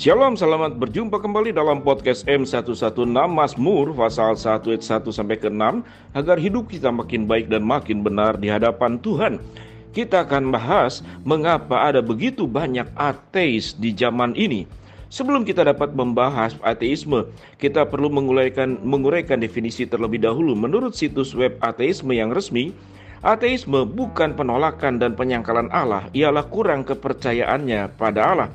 Shalom, selamat berjumpa kembali dalam podcast M116 Mazmur pasal 1 ayat 1 sampai ke 6 agar hidup kita makin baik dan makin benar di hadapan Tuhan. Kita akan bahas mengapa ada begitu banyak ateis di zaman ini. Sebelum kita dapat membahas ateisme, kita perlu menguraikan definisi terlebih dahulu. Menurut situs web ateisme yang resmi, ateisme bukan penolakan dan penyangkalan Allah, ialah kurang kepercayaannya pada Allah.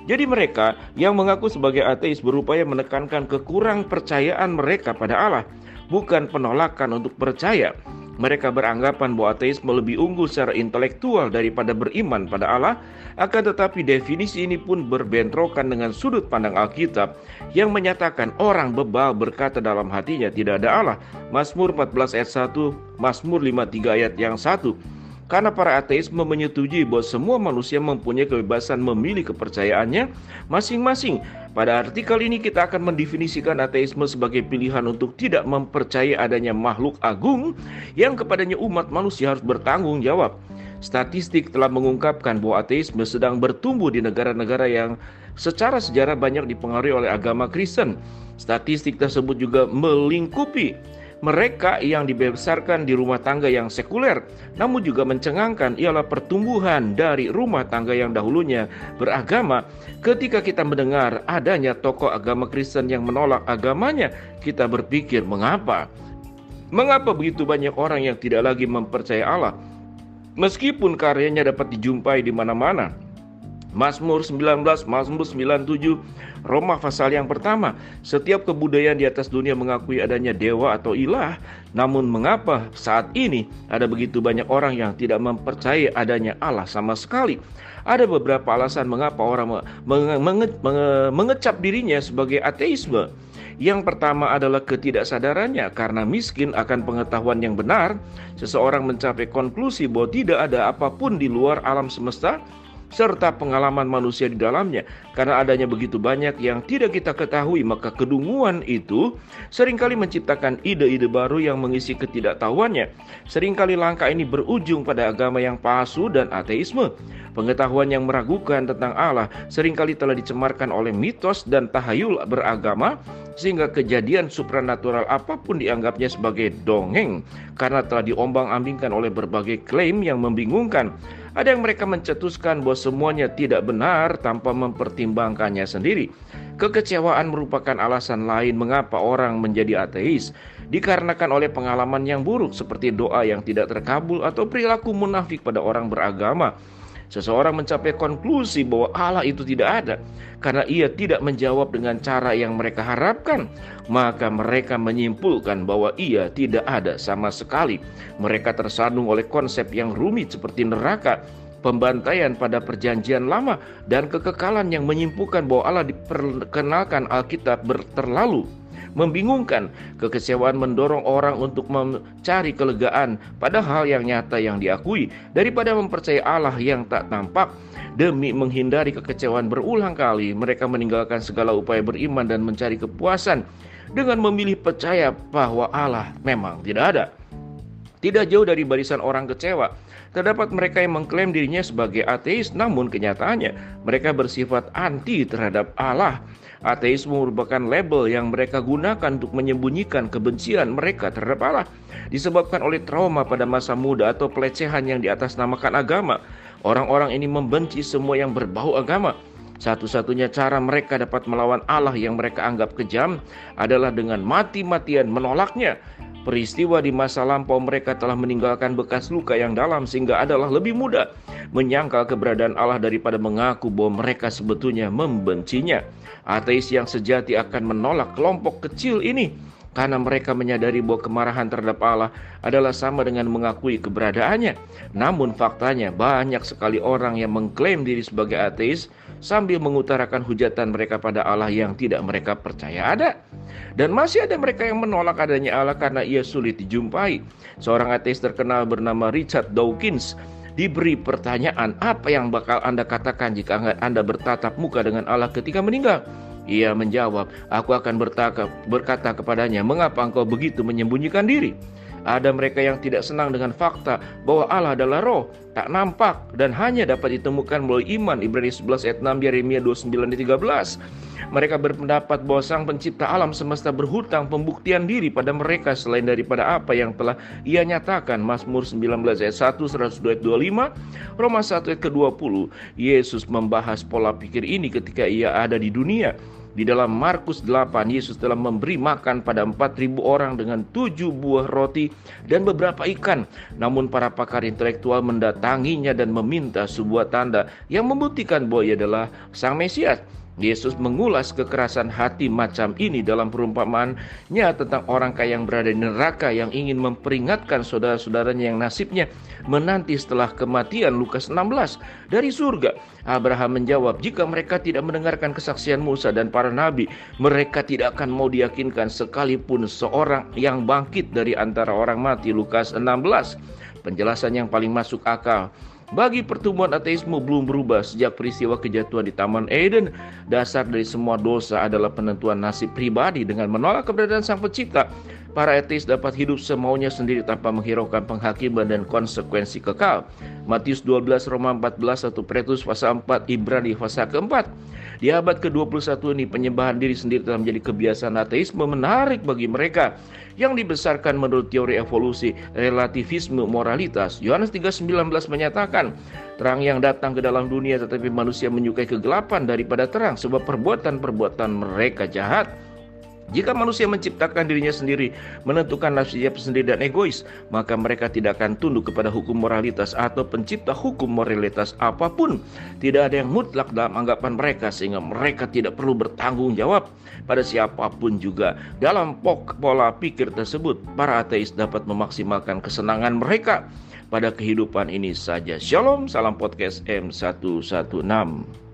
Jadi mereka yang mengaku sebagai ateis berupaya menekankan kekurang percayaan mereka pada Allah, bukan penolakan untuk percaya. Mereka beranggapan bahwa ateisme lebih unggul secara intelektual daripada beriman pada Allah. Akan tetapi definisi ini pun berbentrokan dengan sudut pandang Alkitab yang menyatakan orang bebal berkata dalam hatinya tidak ada Allah. Mazmur 14 ayat 1, Mazmur 53 ayat yang 1. Karena para ateis menyetujui bahwa semua manusia mempunyai kebebasan memilih kepercayaannya masing-masing. Pada artikel ini kita akan mendefinisikan ateisme sebagai pilihan untuk tidak mempercayai adanya makhluk agung yang kepadanya umat manusia harus bertanggung jawab. Statistik telah mengungkapkan bahwa ateisme sedang bertumbuh di negara-negara yang secara sejarah banyak dipengaruhi oleh agama Kristen. Statistik tersebut juga melingkupi mereka yang dibesarkan di rumah tangga yang sekuler, namun juga mencengangkan ialah pertumbuhan dari rumah tangga yang dahulunya beragama. Ketika kita mendengar adanya tokoh agama Kristen yang menolak agamanya, kita berpikir mengapa? Mengapa begitu banyak orang yang tidak lagi mempercayai Allah? Meskipun karyanya dapat dijumpai di mana-mana. Mazmur 19, Mazmur 97, Roma pasal yang pertama. Setiap kebudayaan di atas dunia mengakui adanya dewa atau ilah. Namun mengapa saat ini ada begitu banyak orang yang tidak mempercayai adanya Allah sama sekali? Ada beberapa alasan mengapa orang mengecap dirinya sebagai ateisme. Yang pertama adalah ketidaksadarannya. Karena miskin akan pengetahuan yang benar, seseorang mencapai konklusi bahwa tidak ada apapun di luar alam semesta serta pengalaman manusia di dalamnya. Karena adanya begitu banyak yang tidak kita ketahui, maka kedunguan itu seringkali menciptakan ide-ide baru yang mengisi ketidaktahuannya. Seringkali langkah ini berujung pada agama yang palsu dan ateisme. Pengetahuan yang meragukan tentang Allah seringkali telah dicemarkan oleh mitos dan tahayul beragama, sehingga kejadian supranatural apapun dianggapnya sebagai dongeng karena telah diombang-ambingkan oleh berbagai klaim yang membingungkan. Ada yang mereka mencetuskan bahwa semuanya tidak benar tanpa mempertimbangkannya sendiri. Kekecewaan merupakan alasan lain mengapa orang menjadi ateis, dikarenakan oleh pengalaman yang buruk seperti doa yang tidak terkabul atau perilaku munafik pada orang beragama. Seseorang mencapai konklusi bahwa Allah itu tidak ada karena ia tidak menjawab dengan cara yang mereka harapkan. Maka mereka menyimpulkan bahwa ia tidak ada sama sekali. Mereka tersandung oleh konsep yang rumit seperti neraka, pembantaian pada perjanjian lama, dan kekekalan yang menyimpulkan bahwa Allah diperkenalkan Alkitab terlalu membingungkan. Kekecewaan mendorong orang untuk mencari kelegaan pada hal yang nyata yang diakui daripada mempercayai Allah yang tak tampak. Demi menghindari kekecewaan berulang kali, mereka meninggalkan segala upaya beriman dan mencari kepuasan dengan memilih percaya bahwa Allah memang tidak ada. Tidak jauh dari barisan orang kecewa, terdapat mereka yang mengklaim dirinya sebagai ateis, namun kenyataannya mereka bersifat anti terhadap Allah. Ateisme merupakan label yang mereka gunakan untuk menyembunyikan kebencian mereka terhadap Allah, disebabkan oleh trauma pada masa muda atau pelecehan yang diatasnamakan agama. Orang-orang ini membenci semua yang berbau agama. Satu-satunya cara mereka dapat melawan Allah yang mereka anggap kejam adalah dengan mati-matian menolaknya. Peristiwa di masa lampau mereka telah meninggalkan bekas luka yang dalam, sehingga adalah lebih mudah menyangkal keberadaan Allah daripada mengaku bahwa mereka sebetulnya membencinya. Ateis yang sejati akan menolak kelompok kecil ini karena mereka menyadari bahwa kemarahan terhadap Allah adalah sama dengan mengakui keberadaannya. Namun faktanya banyak sekali orang yang mengklaim diri sebagai ateis sambil mengutarakan hujatan mereka pada Allah yang tidak mereka percaya ada. Dan masih ada mereka yang menolak adanya Allah karena ia sulit dijumpai. Seorang ateis terkenal bernama Richard Dawkins diberi pertanyaan, apa yang bakal Anda katakan jika Anda bertatap muka dengan Allah ketika meninggal? Ia menjawab, aku akan berkata kepadanya, mengapa engkau begitu menyembunyikan diri? Ada mereka yang tidak senang dengan fakta bahwa Allah adalah roh, tak nampak, dan hanya dapat ditemukan melalui iman. Ibrani 11 ayat 6, Yeremia 29 ayat 13. Mereka berpendapat bahwa Sang Pencipta alam semesta berhutang pembuktian diri pada mereka selain daripada apa yang telah Ia nyatakan. Mazmur 19 ayat 1, 102 ayat 25, Roma 1 ayat ke-20. Yesus membahas pola pikir ini ketika Ia ada di dunia. Di dalam Markus 8, Yesus telah memberi makan pada 4.000 orang dengan 7 buah roti dan beberapa ikan. Namun para pakar intelektual mendatanginya dan meminta sebuah tanda yang membuktikan bahwa Ia adalah Sang Mesias. Yesus mengulas kekerasan hati macam ini dalam perumpamaannya tentang orang kaya yang berada di neraka yang ingin memperingatkan saudara-saudaranya yang nasibnya menanti setelah kematian. Lukas 16. Dari surga, Abraham menjawab, jika mereka tidak mendengarkan kesaksian Musa dan para nabi, mereka tidak akan mau diyakinkan sekalipun seorang yang bangkit dari antara orang mati. Lukas 16. Penjelasan yang paling masuk akal bagi pertumbuhan ateisme belum berubah sejak peristiwa kejatuhan di Taman Eden. Dasar dari semua dosa adalah penentuan nasib pribadi. Dengan menolak keberadaan Sang Pencipta, para ateis dapat hidup semaunya sendiri tanpa menghiraukan penghakiman dan konsekuensi kekal. Matius 12, Roma 14, 1 Petrus pasal 4, Ibrani pasal keempat. Di abad ke-21 ini, penyembahan diri sendiri telah menjadi kebiasaan ateisme menarik bagi mereka yang dibesarkan menurut teori evolusi relativisme moralitas. Yohanes 3:19 menyatakan, terang yang datang ke dalam dunia, tetapi manusia menyukai kegelapan daripada terang, sebab perbuatan-perbuatan mereka jahat. Jika manusia menciptakan dirinya sendiri, menentukan nasibnya sendiri dan egois, maka mereka tidak akan tunduk kepada hukum moralitas atau pencipta hukum moralitas apapun. Tidak ada yang mutlak dalam anggapan mereka, sehingga mereka tidak perlu bertanggung jawab pada siapapun juga. Dalam pola pikir tersebut, para ateis dapat memaksimalkan kesenangan mereka pada kehidupan ini saja. Shalom, salam podcast M116.